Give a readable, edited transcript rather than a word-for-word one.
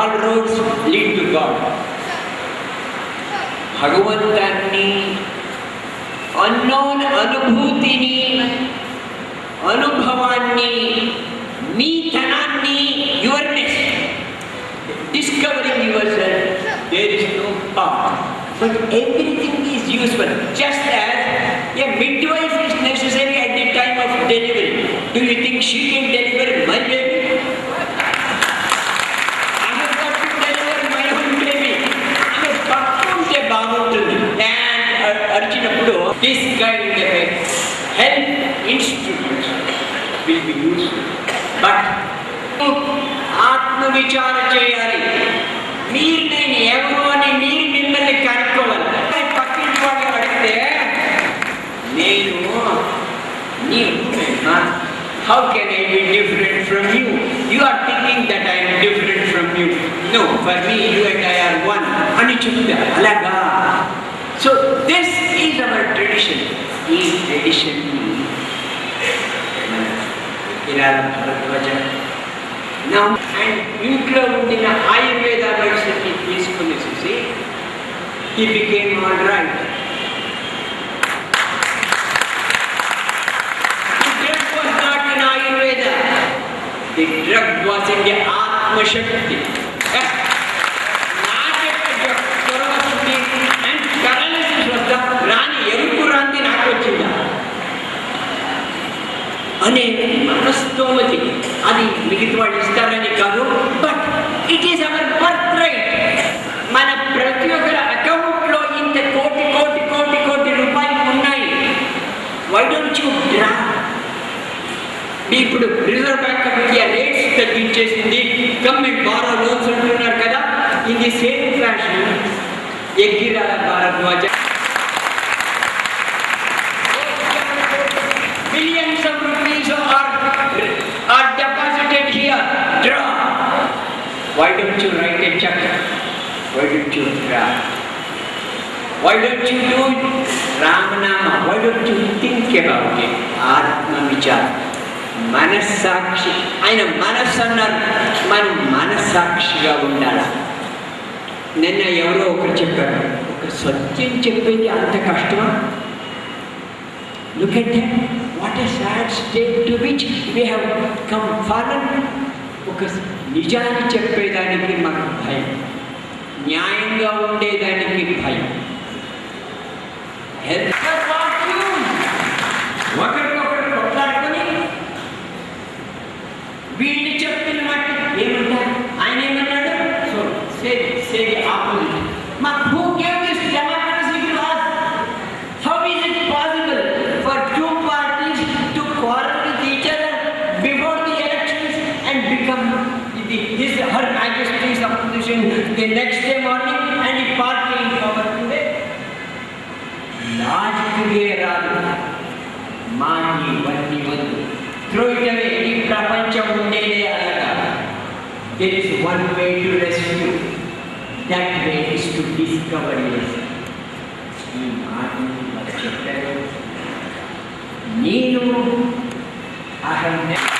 all roads lead to God. భగవంతాన్ని అన్నోన్ అనుభూతిని అనుభవాన్ని మీ తనాన్ని యువర్నెస్ discovering yourself, there is no path. But everything is useful. Just as a midwife is necessary at the time of delivery. Do you think she can deliver my baby? I have got to deliver my own baby. I have పక్కుంటే బాగుంటుంది. And అరిచినప్పుడు this kind of a health instrument will be useful. But ఆత్మ విచార చేయాలి. మీరు నేను ఎవరు అని మీరు మిమ్మల్ని కనుక్కోవాలి. పక్కింటి వాళ్ళు అడిగితే నేను how can I be different from you? You are thinking that I am different from you. No, for me you and I are one అని చెప్తా. అలాగా. So this is our tradition. ఈ ట్రెడిషన్ Now, and ఇంట్లో ఉండిన Ayurveda medicine తీసుకుని చూసి he became all right. The drug was not in Ayurveda. The drug was in the Atma Shakti. And paralysis was the Rani, ఎవరికి రాంది నాకు వచ్చిందా అనే మనస్తోమతి. అది మిగతా వాళ్ళు ఇస్తారని కాదు, but it is our birth right. మన ప్రతి ఒక్కరి అకౌంట్లో ఇంత కోటి కోటి కోటి కోటి రూపాయలు ఉన్నాయి. Why don't you draw? ఇప్పుడు reserve bank of India rates తగ్గించేసింది. గవర్నమెంట్ బారో లోన్స్ అంటున్నారు కదా. In the same fashion Ekkirala Bharadwaja billions of rupees are deposited here. Draw. Why don't you write a check? Why don't you draw? Why don't you do it? Ramanama. Why don't you think about it? Atma Vichar. Manasakshi. ఆయన మనస్సు అన్నారు. మనం మనస్సాక్షిగా ఉండాలి. నిన్న ఎవరో ఒకరు చెప్పారు, ఒక సత్యం చెప్పేది అంత కష్టమా? Look at that. What a sad state to which we have come fallen. ఒక నిజాన్ని చెప్పేదానికి మాకు భయం, న్యాయంగా ఉండేదానికి భయం. ఒకరికొకరు కొట్లాడుకొని వీళ్ళు చెప్పిన మాట ఏమంటారు? ఆయన ఏమన్నాడు? So say opposite. మా who gave this democracy to us? How is it possible for two parties to quarrel with each other before the elections and become her Majesty's opposition the next day morning and the party in power today? లాజిక్కే రాదు. మాని వన్ని వద్దు. Throw it away. ఈ ప్రపంచం ఉండేదే అలాగా. There is one way to rescue. That way is to discover yourself. ఈ మాటను చెప్పారు. నేను I have never